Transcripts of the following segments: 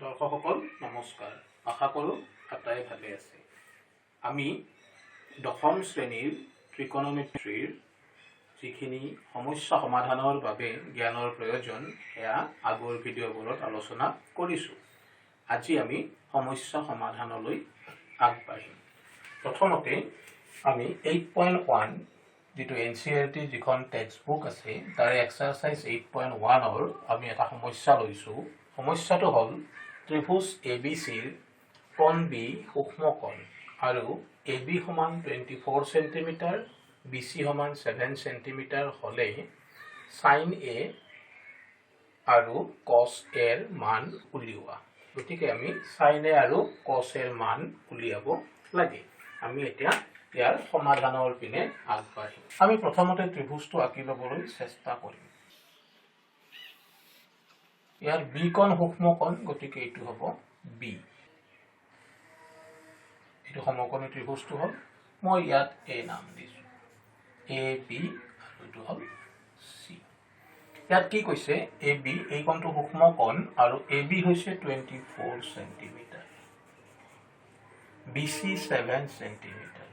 দৰ্শকসকল নমস্কাৰ। আশা কৰোঁ আটাই ভালে আছে। আমি দশম শ্ৰেণীৰ ত্ৰিকোণমিতিৰ যিখিনি সমস্যা সমাধানৰ বাবে জ্ঞানৰ প্ৰয়োজন সেয়া আগৰ ভিডিঅ'বোৰত আলোচনা কৰিছোঁ। আজি আমি সমস্যা সমাধানলৈ আগবাঢ়িম। প্ৰথমতে আমি 8.1 যিটো NCERT যিখন টেক্সট বুক আছে তাৰে এক্সাৰসাইজ 8.1ৰ আমি এটা সমস্যা লৈছোঁ। সমস্যাটো হ'ল ত্ৰিভুজ ABCৰ কোণ B সূক্ষ্মকোণ আৰু AB সমান 24 সেন্টিমিটাৰ BC সমান 7 সেন্টিমিটাৰ হলে sin A আৰু cos A ৰ মান উলিওৱা। গতিকে আমি sin A আৰু cos A ৰ মান উলিয়াব লাগে। আমি এতিয়া ইয়াৰ সমাধানৰ পিনে আগবাঢ়িম। আমি প্ৰথমতে ত্ৰিভুজটো আঁকি ল'বলৈ চেষ্টা কৰিম। ইয়াৰ B কোণ সূক্ষ্মকোণ, গতিকে এইটো হ'ব B। এইটো সমকোণী ত্ৰিভুজটো হ'ল, মই ইয়াত A নাম দিছোঁ, AB আৰু এইটো হ'ল C। ইয়াত কি কৈছে, AB এই কোণটো সূক্ষ্মকোণ আৰু AB হৈছে 24 সেন্টিমিটাৰ, BC 7 সেন্টিমিটাৰ।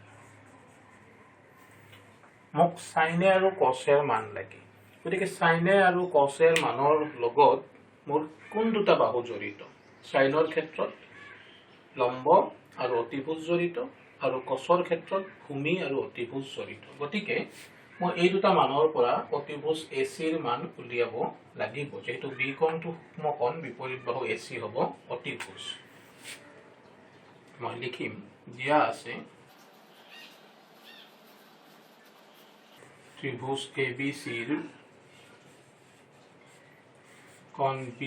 মোক sin A আৰু cos A ৰ মান লাগে। গতিকে sin A আৰু cos A ৰ মানৰ লগত মোৰ কোন দুটা বাহু জড়িত? সাইনৰ ক্ষেত্ৰত লম্ব আৰু অতিভুজ জড়িত আৰু কচৰ ক্ষেত্ৰত ভূমি আৰু অতিভুজ জড়িত। গতিকে মই এই দুটা মানৰ পৰা অতিভুজ AC ৰ মান উলিয়াব লাগিব। যেহেতু B কোণটো সূক্ষ্মকোণ, বিপৰীত বাহু AC হ'ব অতিভুজ। মই লিখিম, দিয়া আছে ত্ৰিভুজ ABC ৰ কোণ B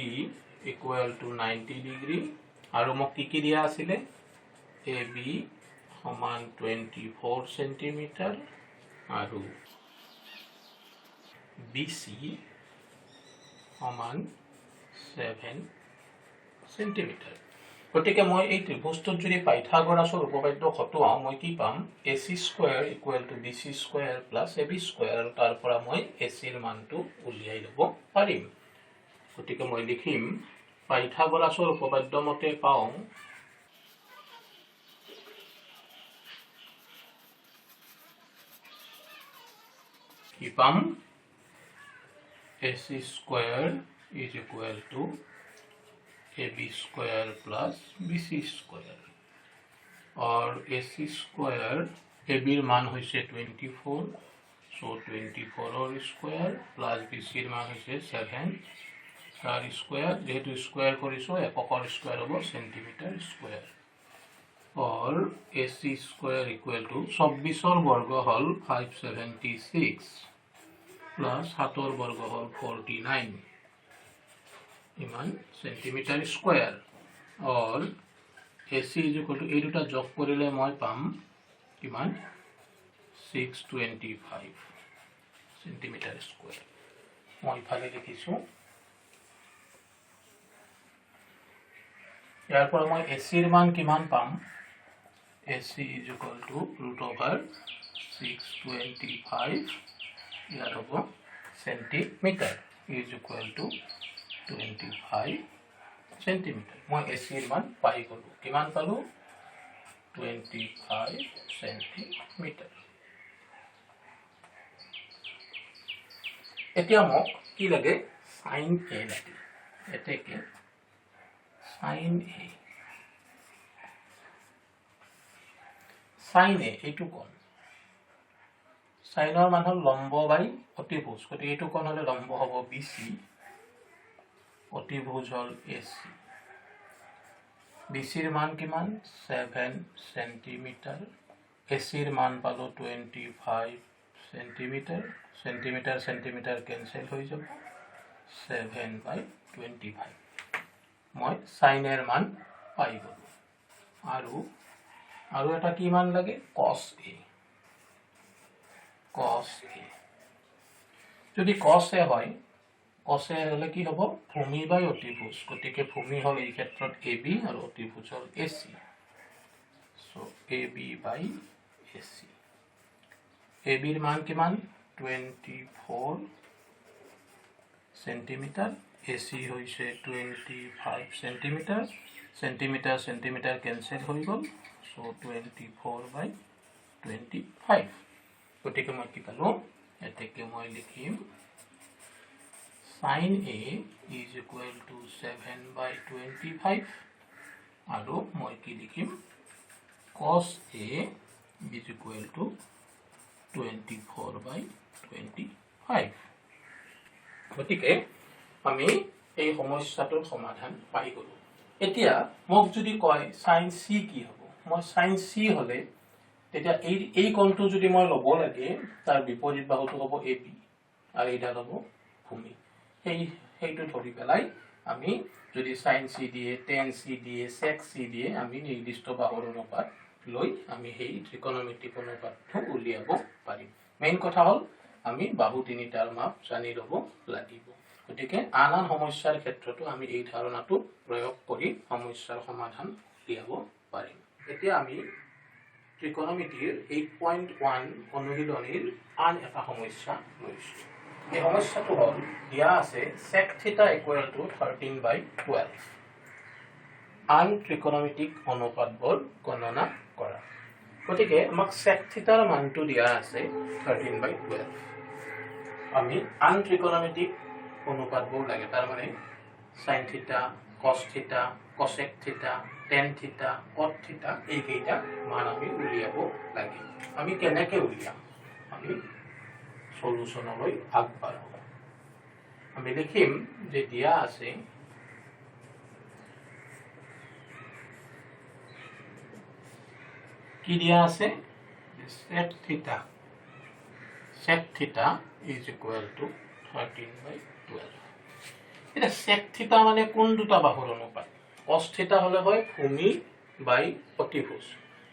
= 90 ডিগ্ৰী আৰু মোক কি দিয়া আছিলে, AB সমান 24 সেন্টিমিটাৰ আৰু BC সমান 7 সেন্টিমিটাৰ। গতিকে মই এই ত্ৰিভুজটোত যদি পাইথাগোৰাছৰ উপপাদ্য খটুৱাও মই কি পাম, AC² = BC² + AB² আৰু তাৰ পৰা মই AC ৰ মানটো উলিয়াই ল'ব পাৰিম। গতিকে মই লিখিম, পাইথাগোৰাছৰ উপপাদ্য মতে পাওঁ কি পাম, AC² = AB² + BC² और AC² AB ৰ মান হৈছে 24, so 24 + BC ৰ মান হৈছে 7 তাৰ স্কয়াৰ, যেহেতু স্কয়াৰ কৰিছো এককৰ স্কয়াৰ হ'ব সেন্টিমিটাৰ স্কয়ার और AC² = 24 বর্গ হল 576 প্লাস 7 বর্গ হল 49 ইমান সেন্টিমিটার স্কয়ার और AC = এই দুটা যোগ কৰিলে মই পাম কিমান 625 সেন্টিমিটাৰ স্কয়াৰ। মই ইফালে লিখিছো, ইয়াৰ পৰা মই AC ৰ মান কিমান পাম, AC = √625 ইয়াত হ'ব সেন্টিমিটাৰ = 25 সেন্টিমিটাৰ। মই AC ৰ মান পাই গলো, কিমান পালো 25 সেন্টিমিটাৰ। এতিয়া মোক কি লাগে, sin A লাগে। এতেকে sin A, sin A এইটো কোণ, সাইনৰ মান হল লম্ব বাই অতিভুজ, গতিকে এইটো কোণ হলে লম্ব হ'ব BC, অতিভুজ হল AC। BC ৰ মান কিমান 7 সেন্টিমিটাৰ, AC ৰ মান পালো 25 সেন্টিমিটাৰ, সেন্টিমিটাৰ সেন্টিমিটাৰ কেনসেল হৈ যাব 7/25। মই sin A ৰ মান পাই গলো। আৰু এটা কি মান লাগে, cos A। cos A যদি cos A হয়, cos A হলে কি হ'ব, ভূমি বাই অতিভুজ, গতিকে ভূমি হল এই ক্ষেত্ৰত AB আৰু অতিভুজ হল AC, so AB/AC। AB ৰ মান কিমান 24 সেন্টিমিটাৰ, AC হৈছে 25 সেন্টিমিটাৰ সেন্টিমিটাৰ কেনসেল হৈ গ'ল সো 24/25 গতিকে মই কি পালো এতেকে মই লিখিম sin A is equal to 7/25 আৰু মই কি লিখিম cos A is equal to 24/25 গতিকে আমি এই সমস্যাটোৰ সমাধান পাই গলো এতিয়া মোক যদি কয় sin C কি হ'ব মই sin C হলে তেতিয়া এই কোণটো যদি মই লব লাগে তাৰ বিপৰীত বাহুটো হ'ব AB আৰু এটা হ'ব ভূমি সেইটো ধৰি পেলাই আমি যদি sin C দিয়ে tan C দিয়ে sec C দিয়ে আমি নিৰ্দিষ্ট বাহুৰ অনুপাত লৈ আমি এই ত্ৰিকোণমিতিক অনুপাতটো উলিয়াব পাৰিম মেইন কথা হ'ল আমি বাহু তিনিটাৰ মাপ জানি ল'ব লাগিব গতিকে আন সমস্যাৰ ক্ষেত্ৰতো আমি এই ধাৰণাটো প্ৰয়োগ কৰি সমস্যাৰ সমাধান উলিয়াব পাৰিম এতিয়া আমি ত্ৰিকোণমিতিৰ 8.1 অনুশীলনীৰ আন এটা সমস্যা লৈছো এই সমস্যাটো হ'ল দিয়া আছে sec θ = 13/12 আন ত্ৰিকোণমিতিক অনুপাতবোৰ গণনা কৰা গতিকে আমাক sec θ ৰ মানটো দিয়া আছে 13/12 আমি আন ত্ৰিকোণমিতিক অনুপাতবোৰ লাগে তাৰ মানে sin θ cos θ cosec θ tan θ cot θ এই কেইটা মান আমি উলিয়াব লাগে আমি কেনেকৈ উলিয়াম আমি সলিউশনলৈ আগবাঢ়ো আমি লিখিম যে দিয়া আছে কি দিয়া আছে sec θ is equal to 13/12 এটা sec θ মানে কোন দুটা বাহুৰ অনুপাত cos θ হলে হয় ভূমি বাই অতিভুজ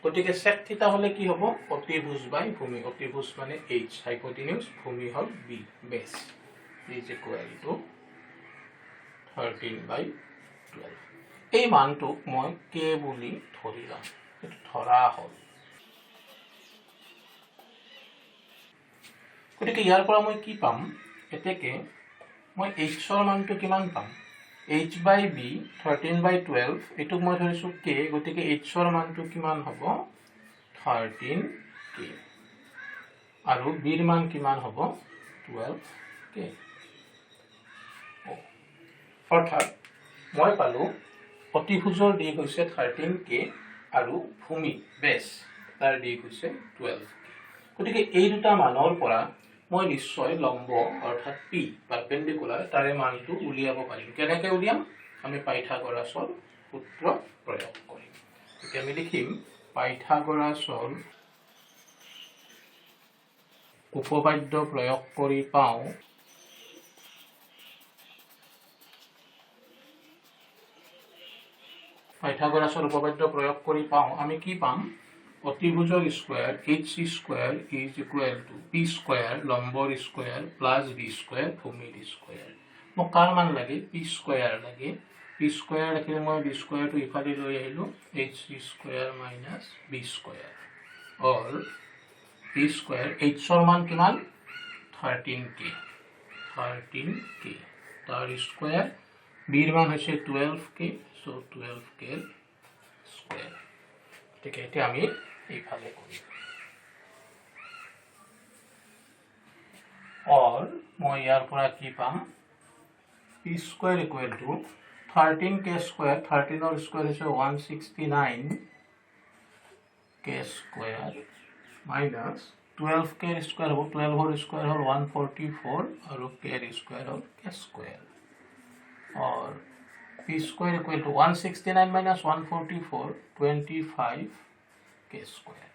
গতিকে sec θ হলে কি হ'ব অতিভুজ বাই ভূমি অতিভুজ মানে h হাইপোটেনিউজ ভূমি হল b base is equal to 13/12 এই মানটোক মই k বুলি ধৰিলাম এটো ধৰা হল গতিকে ইয়াৰ পৰা মই কি পাম এতেকে মই h ৰ মানটো কিমান পাম h/b 13/12 এটুক মই ধৰিছো k গতিকে h ৰ মানটো কিমান হ'ব 13k আৰু b ৰ মান কিমান হ'ব 12k অৰ্থাৎ মই পালো অতিভুজৰ দিক হৈছে 13k আৰু ভূমি বেস তাৰ দিক হৈছে 12k গতিকে এই দুটা মানৰ পৰা মই নিশ্চয় লম্ব অৰ্থাৎ p পাৰপেন্ডিকুলাৰ তাৰে মানটো উলিয়াব পাৰিম কেনেকৈ উলিয়াম আমি পাইথাগোৰাছৰ সূত্ৰ প্ৰয়োগ কৰিম এতিয়া আমি লিখিম পাইথাগোৰাছৰ উপপাদ্য প্ৰয়োগ কৰি পাও পাইথাগোৰাছৰ উপপাদ্য প্ৰয়োগ কৰি পাও আমি কি পাম অতিভুজৰ square hc square is equal to p square লম্বৰ স্কয়াৰ প্লাস b স্কয়াৰ ভূমিৰ স্কয়াৰ মোক কাৰ মান লাগে p স্কয়াৰ লাগে p স্কয়াৰ ৰাখিলে মই b স্কয়াৰ টো ইফালে লৈ আহিলো hc square minus b square or p square h ৰ মান কিমান 13k তাৰ স্কয়াৰ b ৰ মান হৈছে 12k so 12k স্কয়াৰ ঠিক আছে আমি এইফালে কৰি और মই ইয়াৰ পৰা কি পাম p square equal to 13k square 13 ৰ স্কয়াৰ হৈছে 169 k square minus 12k square হ'ব 12 ৰ স্কয়াৰ হ'ল 144 আৰু k ৰ স্কয়ার হ'ল k স্কয়ার और p square equal to 169 minus 144 25 k square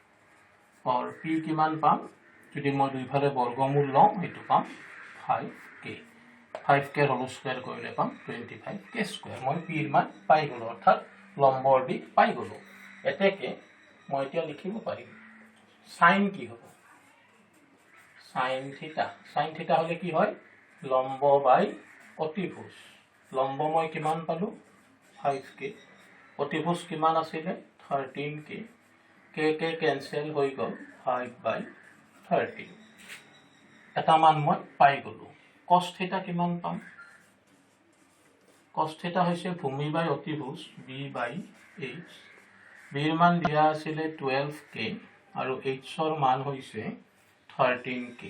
और p কিমান পাম যদি মই দুইফালে বৰ্গমূল লওঁ এটো পাম 5k 5k হোল স্কয়াৰ কৰিলে পাম 25k স্কয়াৰ মই p ৰ মান পাই গলো অৰ্থাৎ লম্বৰ দিক পাই গলো এতেকে মই এতিয়া লিখিব পাৰিম sin কি হ'ব sin θ হলে কি হয় লম্ব বাই অতিভুজ লম্ব মই কিমান পালো 5k অতিভুজ কিমান আছিল 13k k কেনসেল হৈ গল 5/13 এটা মান মই পাই গলো cos θ কিমান পাম cos theta হৈছে ভূমি বাই অতিভুজ b বাই h bৰ মান দিয়া আছিল 12k আৰু h ৰ মান হৈছে 13k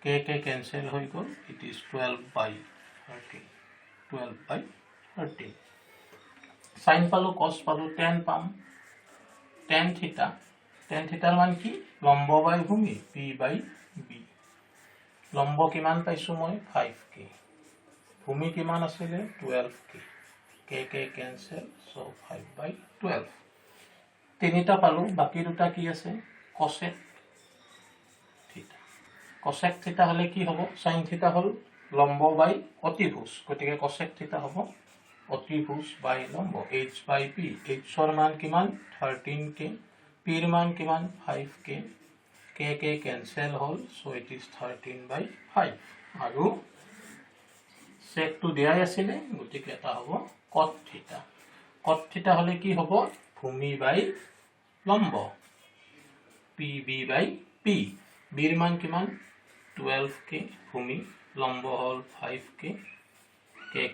k cancel হৈ গ'ল it is 12 by 13 12 by 13 sin পালো cos পালো tan পাম tan theta ৰ মান কি লম্ব বাই ভূমি p বাই b লম্ব কিমান পাইছো মই 5k ভূমি কিমান আছিল 12k k cancel so 5 by 12 তিনিটা পালো বাকি দুটা কি আছে cosec theta হলে কি হ'ব sin theta হল লম্ব বাই অতিভুজ গতিকে cosec theta হ'ব অতিভুজ বাই লম্ব h by p h ৰ মান কিমান 13k p ৰ মান কিমান 5k k cancel hall so it is 13 by 5 আৰু sec to দিয়াই আছিল গতিকে এটা হ'ব cot theta হলে কি হ'ব ভূমি বাই লম্ব pb by p b ৰ মান কিমান 12k ভূমি লম্ব হল 5k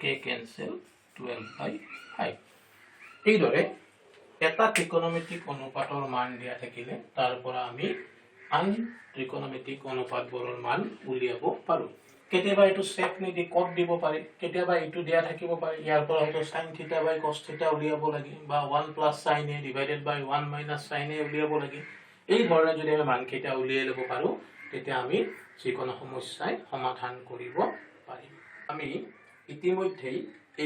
k cancel 12 by 5 এইদৰে এটা ত্ৰিকোণমিতিক অনুপাতৰ মান দিয়া থাকিলে তাৰ পৰা আমি আন ত্ৰিকোণমিতিক অনুপাতবোৰৰ মান উলিয়াব পাৰো কেতিয়াবা এটো sec নিদি cot দিব পাৰি কেতিয়াবা এটো দিয়া থাকিব পাৰি ইয়াৰ পৰা হয়তো sin theta by cos theta উলিয়াব লাগে বা 1 plus sin a divided by 1 minus sin a উলিয়াব লাগে এই ধৰণে যদি আমি মানকেইটা উলিয়াই লব পাৰো তেতিয়া আমি যিকোনো সমস্যাই সমাধান কৰিব পাৰিম আমি ইতিমধ্যে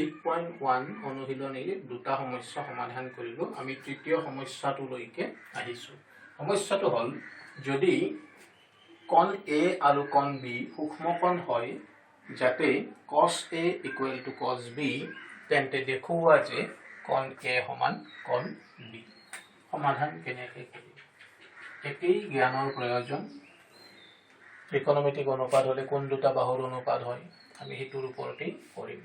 8.1 অনুশীলনীৰ দুটা সমস্যা সমাধান কৰিলো আমি তৃতীয় সমস্যাটো লৈকে আহিছো সমস্যাটো হল যদি কোণ a আৰু কোণ b সূক্ষ্মকোণ হয় যাতে cos a = cos b তেন্তে দেখুৱা যে কোণ a সমান কোণ b সমাধান কেনেকৈ কৰিম একেই জ্ঞানৰ প্ৰয়োজন ত্ৰিকোণমিতিক অনুপাত হলে কোন দুটা বাহুৰ অনুপাত হয় আমি হেতুৰ ওপৰতে কৰিম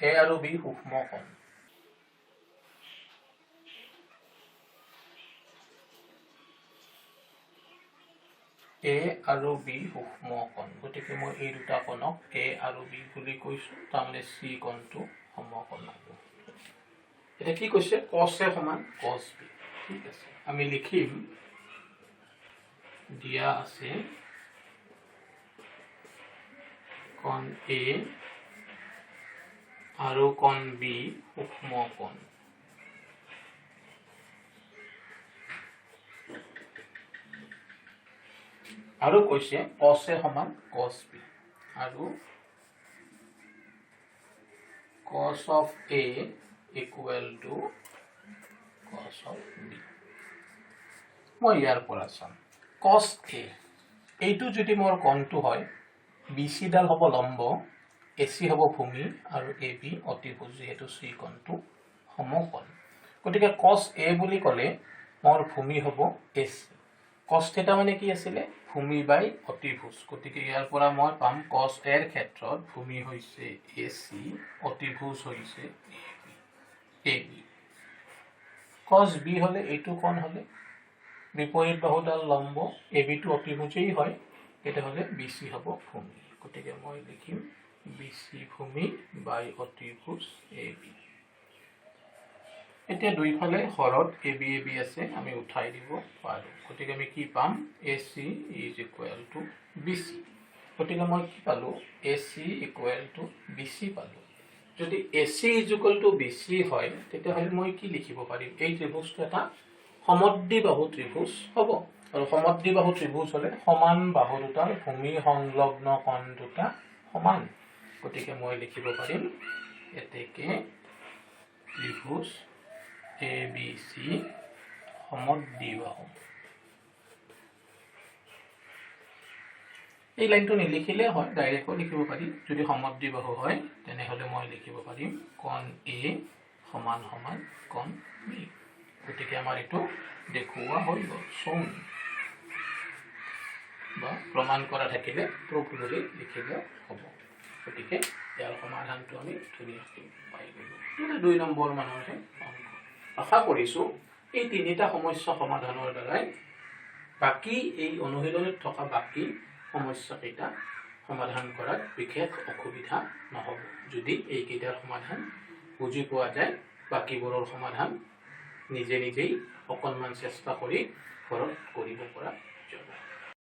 a আৰু b সূক্ষ্মকোণ a আৰু b সূক্ষ্মকোণ গতিকে মই এই দুটা কোণক a আৰু b বুলি কৈছো তাৰমানে c কোণটো সমকোণ হ'ব এটা কি কৈছে cos a সমান cos b ঠিক আছে আমি লিখিম দিয়া আছে কোণ a আৰু কোণ b সূক্ষ্মকোণ আৰু কৈছে cos a সমান cos b আৰু cos of a equal to cos of b মই ইয়াৰ পৰা চাম cos a এইটো যদি মোৰ কোণটো হয় bc ডাল হ'ব লম্ব ac হ'ব ভূমি আৰু ab অতিভুজ যেহেতু c কোণটো সমকোণ গতিকে cos a বুলি ক'লে মোৰ ভূমি হ'ব ac cos theta মানে কি আছিল ভূমি বাই অতিভুজ গতিকে ইয়াৰ পৰা মই পাম cos a ৰ ক্ষেত্ৰত ভূমি হৈছে ac অতিভুজ হৈছে ab cos b হলে এইটো কোণ হলে বিপৰীত বাহুডাল লম্ব ab টো অতিভুজেই হয় এটা হলে bc হ'ব ভূমি গতিকে মই লিখিম bc ভূমি বাই অতিভুজ ab এতিয়া দুইফালে হৰত ab আছে আমি উঠাই দিব পাৰো গতিকে আমি কি পাম ac = bc গতিকে মই কি পালো ac = bc পালো যদি ac = bc হয় তেতিয়া হলে মই কি লিখিব পাৰিম এই ত্ৰিভুজটো এটা সমদ্বিবাহু ত্ৰিভুজ হ'ব আৰু সমদ্বিবাহু ত্ৰিভুজ হলে সমান বাহু দুটাৰ ভূমি সংলগ্ন কোণ দুটা সমান গতিকে মই লিখিব পাৰিম এতেকে ত্ৰিভুজ ABC সমদ্বিবাহু এই লাইনটো নিলিখিলে হয় ডাইৰেক্টলি লিখিব পাৰি যদি সমদ্বিবাহু হয় তেনেহলে মই লিখিব পাৰিম কোণ A সমান সমান কোণ B গতিকে আমাৰ এটো দেখুৱা হৈ গ'ল সোন বা প্ৰমাণ কৰা থাকিলে প্ৰুফ বুলি লিখিলে হ'ব গতিকে ইয়াৰ সমাধানটো আমি ধুনীয়াকৈ পাই গ'লো এটা 2 নম্বৰ মানৰ অংক আশা কৰিছো এই তিনিটা সমস্যা সমাধানৰ দ্বাৰা বাকি এই অনুশীলনত থকা বাকি সমস্যা কেইটা সমাধান কৰাত বিশেষ অসুবিধা নহ'ব। যদি এইকেইটাৰ সমাধান বুজি পোৱা যায়, বাকীবোৰৰ সমাধান নিজেই অকণমান চেষ্টা কৰি ঘৰত কৰিব পৰা যাব।